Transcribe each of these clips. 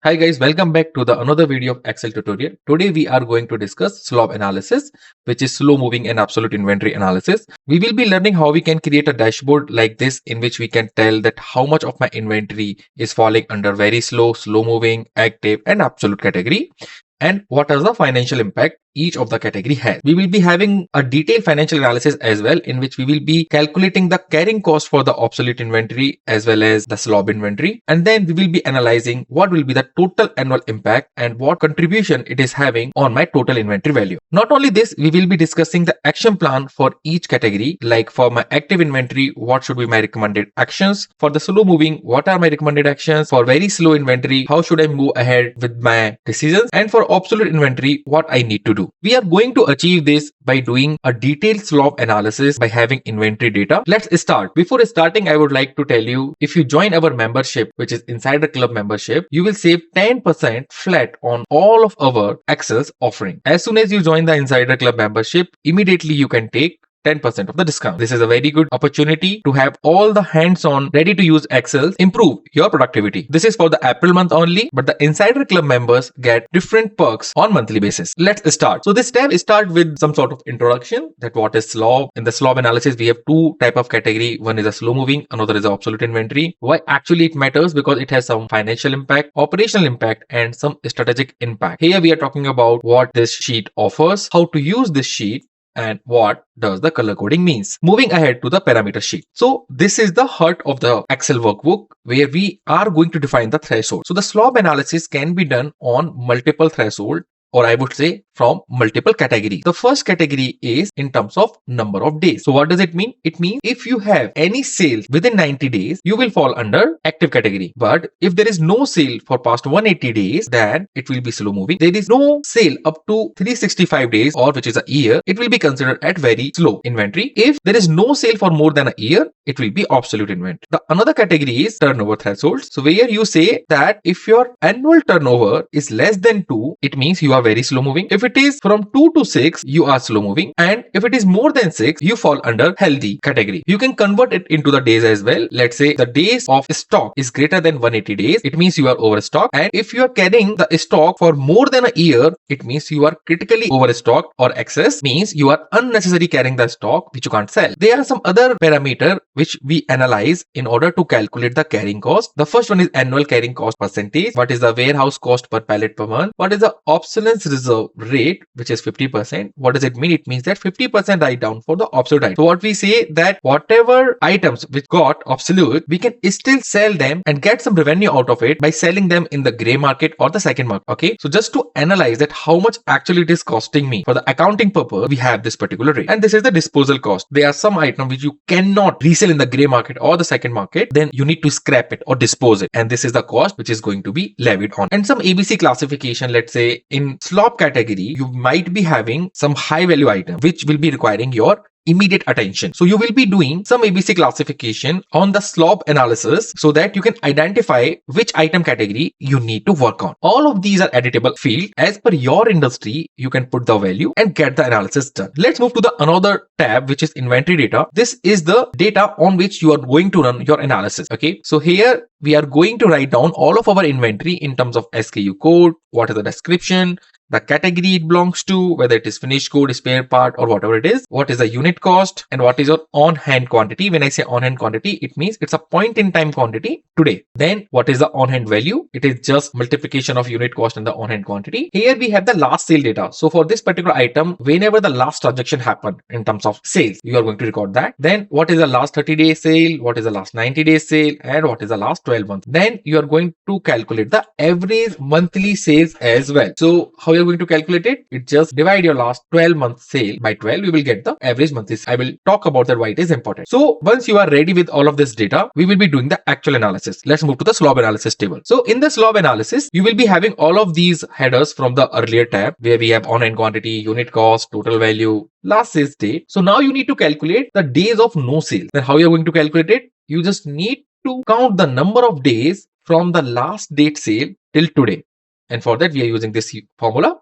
Hi guys, welcome back to the another video of Excel tutorial. Today we are going to discuss SLOB analysis, which is slow moving and absolute inventory analysis. We will be learning how we can create a dashboard like this in which we can tell that how much of my inventory is falling under very slow, slow moving, active and absolute category, and what is the financial impact each of the category has. We will be having a detailed financial analysis as well, in which we will be calculating the carrying cost for the obsolete inventory as well as the SLOB inventory, and then we will be analyzing what will be the total annual impact and what contribution it is having on my total inventory value. Not only this, we will be discussing the action plan for each category, like for my active inventory, what should be my recommended actions, for the slow moving, what are my recommended actions, for very slow inventory, how should I move ahead with my decisions, and for obsolete inventory, what I need to do. We are going to achieve this by doing a detailed SLOB analysis by having inventory data. Let's start. Before starting, I would like to tell you, if you join our membership, which is Insider Club membership, you will save 10% flat on all of our Excel's offering. As soon as you join the Insider Club membership, immediately you can take 10% of the discount. This is a very good opportunity to have all the hands-on ready to use Excel, improve your productivity. This is for the April month only, but the Insider Club members get different perks on monthly basis. Let's start. So this tab start with some sort of introduction, that what is SLOB. In the SLOB analysis, we have two type of category. One is a slow moving, another is a obsolete inventory. Why actually it matters? Because it has some financial impact, operational impact, and some strategic impact. Here we are talking about what this sheet offers, how to use this sheet, and what does the color coding means. Moving ahead to the parameter sheet. So this is the heart of the Excel workbook where we are going to define the threshold. So the SLOB analysis can be done on multiple threshold, or I would say from multiple categories. The first category is in terms of number of days. So what does it mean? It means if you have any sales within 90 days, you will fall under active category. But if there is no sale for past 180 days, then it will be slow moving. There is no sale up to 365 days, or which is a year, it will be considered at very slow inventory. If there is no sale for more than a year, it will be obsolete inventory. The another category is turnover thresholds. So where you say that if your annual turnover is less than 2, it means you are very slow moving. If it is from 2 to 6, you are slow moving, and if it is more than 6, you fall under healthy category. You can convert it into the days as well. Let's say the days of stock is greater than 180 days, it means you are overstocked. And if you are carrying the stock for more than a year, it means you are critically overstocked, or excess means you are unnecessarily carrying the stock which you can't sell. There are some other parameter which we analyze in order to calculate the carrying cost. The first one is annual carrying cost percentage. What is the warehouse cost per pallet per month? What is the obsolescence reserve rate, which is 50%. What does it mean? It means that 50% write down for the obsolete item. So what we say that whatever items which got obsolete, we can still sell them and get some revenue out of it by selling them in the gray market or the second market. Okay, so just to analyze that how much actually it is costing me for the accounting purpose, we have this particular rate, and this is the disposal cost. There are some items which you cannot resell in the gray market or the second market, then you need to scrap it or dispose it, and this is the cost which is going to be levied on. And some ABC classification, let's say in SLOB category, you might be having some high value item which will be requiring your immediate attention. So you will be doing some ABC classification on the SLOB analysis so that you can identify which item category you need to work on. All of these are editable field. As per your industry, you can put the value and get the analysis done. Let's move to the another tab, which is inventory data. This is the data on which you are going to run your analysis. Okay, so here we are going to write down all of our inventory in terms of SKU code, what is the description, the category it belongs to, whether it is finished good, spare part, or whatever it is, what is the unit cost, and what is your on-hand quantity. When I say on-hand quantity, it means it's a point-in-time quantity today. Then what is the on-hand value? It is just multiplication of unit cost and the on-hand quantity. Here we have the last sale data. So for this particular item, whenever the last transaction happened in terms of sales, you are going to record that. Then what is the last 30-day sale, what is the last 90-day sale, and what is the last 12 months. Then you are going to calculate the average monthly sales as well. So how you're going to calculate it? It just divide your last 12 months sale by 12, you will get the average monthly. I will talk about that why it is important. So once you are ready with all of this data, we will be doing the actual analysis. Let's move to the SLOB analysis table. So in the SLOB analysis, you will be having all of these headers from the earlier tab where we have on-hand quantity, unit cost, total value, last sales date. So now you need to calculate the days of no sale. Then how you're going to calculate it? You just need to count the number of days from the last date sale till today. And for that, we are using this formula.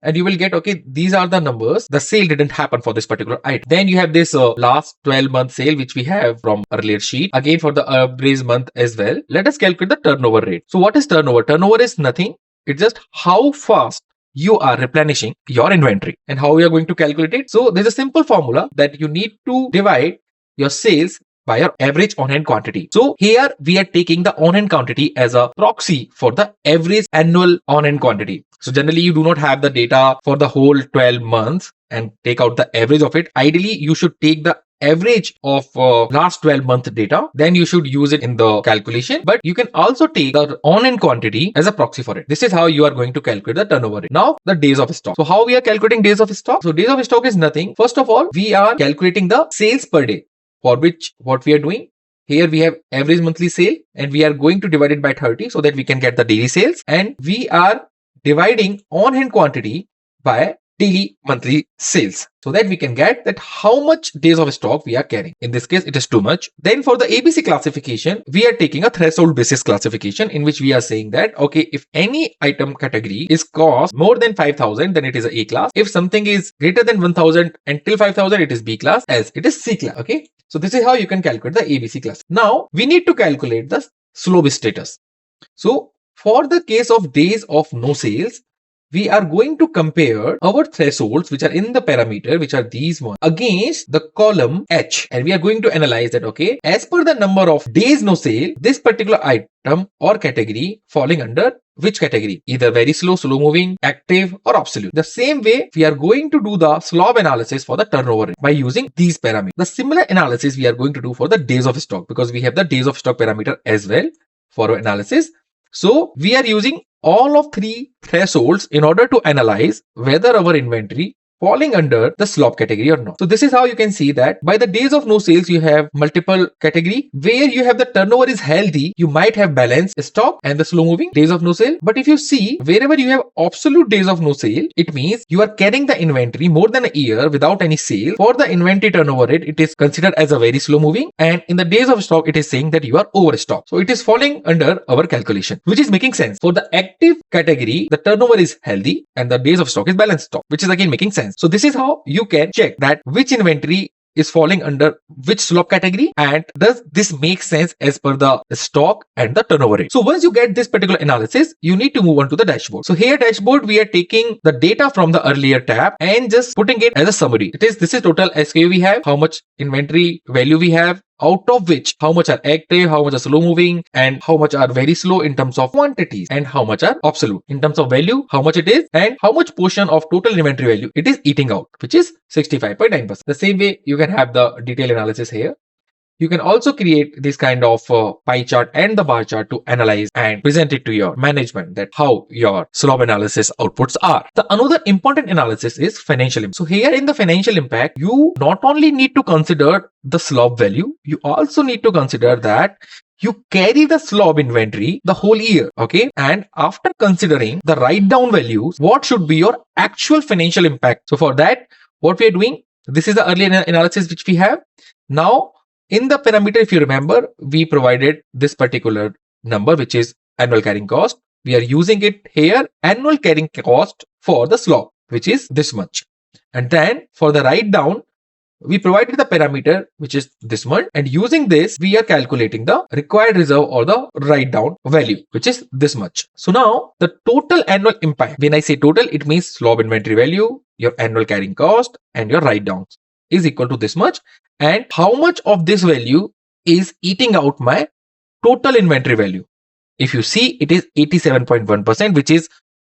and you will get, okay, these are the numbers. The sale didn't happen for this particular item. Then you have this last 12-month sale, which we have from earlier sheet. Again, for the average month as well. Let us calculate the turnover rate. So what is turnover? Turnover is nothing. It's just how fast you are replenishing your inventory. And how we are going to calculate it? So there's a simple formula that you need to divide your sales by your average on-hand quantity. So here we are taking the on-hand quantity as a proxy for the average annual on-hand quantity. So generally you do not have the data for the whole 12 months and take out the average of it. Ideally, you should take the average of last 12-month data, then you should use it in the calculation. But you can also take the on-hand quantity as a proxy for it. This is how you are going to calculate the turnover rate. Now the days of stock. So how we are calculating days of stock? So days of stock is nothing. First of all, we are calculating the sales per day, for which what we are doing here, we have average monthly sale and we are going to divide it by 30 so that we can get the daily sales, and we are dividing on-hand quantity by daily monthly sales so that we can get that how much days of stock we are carrying. In this case, it is too much. Then for the ABC classification, we are taking a threshold basis classification in which we are saying that, okay, if any item category is cost more than 5,000, then it is a class. If something is greater than 1,000 until 5,000, it is B class, else it is C class. Okay. So this is how you can calculate the ABC class. Now we need to calculate the SLOB status. So for the case of days of no sales, we are going to compare our thresholds, which are in the parameter, which are these ones, against the column H. And we are going to analyze that, okay, as per the number of days no sale, this particular item or category falling under which category? Either very slow, slow moving, active, or absolute. The same way, we are going to do the SLOB analysis for the turnover rate by using these parameters. The similar analysis we are going to do for the days of stock, because we have the days of stock parameter as well for our analysis. So we are using all of three thresholds in order to analyze whether our inventory falling under the SLOB category or not. So this is how you can see that by the days of no sales, you have multiple category where you have the turnover is healthy. You might have balanced stock and the slow moving days of no sale. But if you see wherever you have absolute days of no sale, it means you are carrying the inventory more than a year without any sale. For the inventory turnover rate, it is considered as a very slow moving. And in the days of stock, it is saying that you are overstocked. So it is falling under our calculation, which is making sense. For the active category, the turnover is healthy and the days of stock is balanced stock, which is again making sense. So this is how you can check that which inventory is falling under which SLOB category and does this make sense as per the stock and the turnover rate. So once you get this particular analysis, you need to move on to the dashboard. So here dashboard, we are taking the data from the earlier tab and just putting it as a summary. This is total SKU we have, how much inventory value we have, out of which how much are active, how much are slow moving, and how much are very slow in terms of quantities, and how much are absolute in terms of value, how much it is, and how much portion of total inventory value it is eating out, which is 65.9%. The same way you can have the detailed analysis here. You can also create this kind of pie chart and the bar chart to analyze and present it to your management that how your SLOB analysis outputs are. The another important analysis is financial impact. So here in the financial impact, you not only need to consider the SLOB value, you also need to consider that you carry the SLOB inventory the whole year, okay? And after considering the write down values, what should be your actual financial impact? So for that, what we are doing, this is the earlier analysis which we have. Now, in the parameter, if you remember, we provided this particular number, which is annual carrying cost. We are using it here, annual carrying cost for the SLOB, which is this much. And then for the write down, we provided the parameter, which is this much. And using this, we are calculating the required reserve or the write down value, which is this much. So now the total annual impact, when I say total, it means SLOB inventory value, your annual carrying cost, and your write downs is equal to this much. And how much of this value is eating out my total inventory value? If you see, it is 87.1%, which is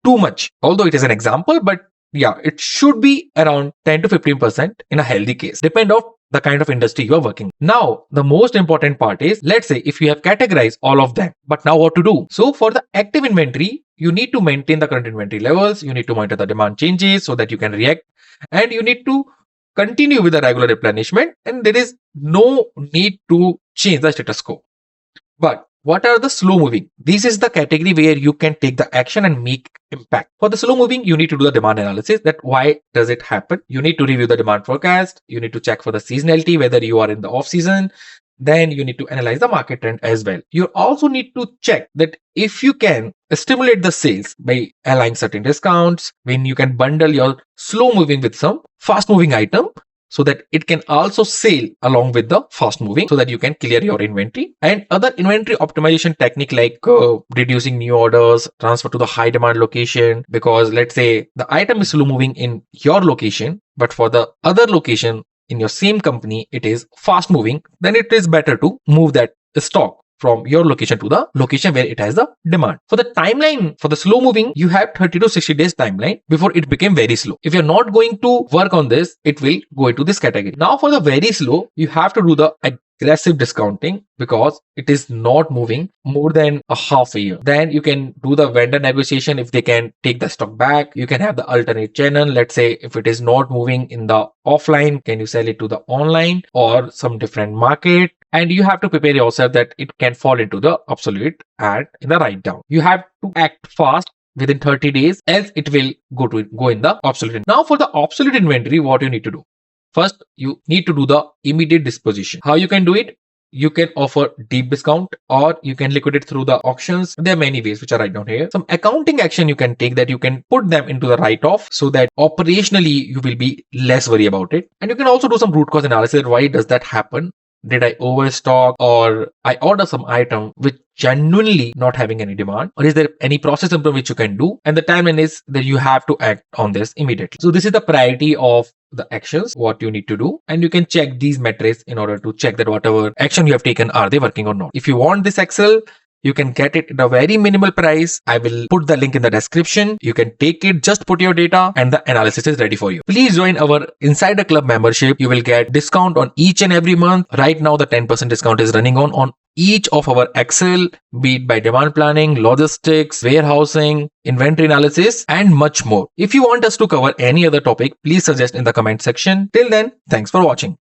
too much. Although it is an example, but yeah, it should be around 10 to 15% in a healthy case, depend on the kind of industry you are working. Now, the most important part is, let's say if you have categorized all of them, but now what to do? So for the active inventory, you need to maintain the current inventory levels. You need to monitor the demand changes so that you can react, and you need to continue with the regular replenishment, and there is no need to change the status quo. But what are the slow moving? This is the category where you can take the action and make impact. For the slow moving, you need to do the demand analysis, that why does it happen? You need to review the demand forecast. You need to check for the seasonality, whether you are in the off season, then you need to analyze the market trend as well. You also need to check that if you can stimulate the sales by allowing certain discounts, when you can bundle your slow moving with some fast moving item, so that it can also sell along with the fast moving, so that you can clear your inventory. And other inventory optimization technique like reducing new orders, transfer to the high demand location, because let's say the item is slow moving in your location, but for the other location in your same company it is fast moving, then it is better to move that stock from your location to the location where it has the demand. For the timeline, for the slow moving, you have 30 to 60 days timeline before it became very slow. If you're not going to work on this, it will go into this category. Now for the very slow, you have to do the aggressive discounting because it is not moving more than a half a year. Then you can do the vendor negotiation if they can take the stock back. You can have the alternate channel. Let's say if it is not moving in the offline, can you sell it to the online or some different market? And you have to prepare yourself that it can fall into the obsolete and in the write down. You have to act fast within 30 days, else it will go in the obsolete. Now for the obsolete inventory, what you need to do? First, you need to do the immediate disposition. How you can do it? You can offer deep discount or you can liquidate through the auctions. There are many ways which are right down here. Some accounting action you can take, that you can put them into the write-off so that operationally you will be less worried about it. And you can also do some root cause analysis. Why does that happen? Did I overstock, or I order some item which genuinely not having any demand, or is there any process improvement which you can do? And the timeline is that you have to act on this immediately. So this is the priority of the actions, what you need to do, and you can check these metrics in order to check that whatever action you have taken, are they working or not. If you want this Excel, you can get it at a very minimal price. I will put the link in the description. You can take it, just put your data and the analysis is ready for you. Please join our Insider Club membership. You will get discount on each and every month. Right now, the 10% discount is running on each of our Excel, be it by demand planning, logistics, warehousing, inventory analysis, and much more. If you want us to cover any other topic, please suggest in the comment section. Till then, thanks for watching.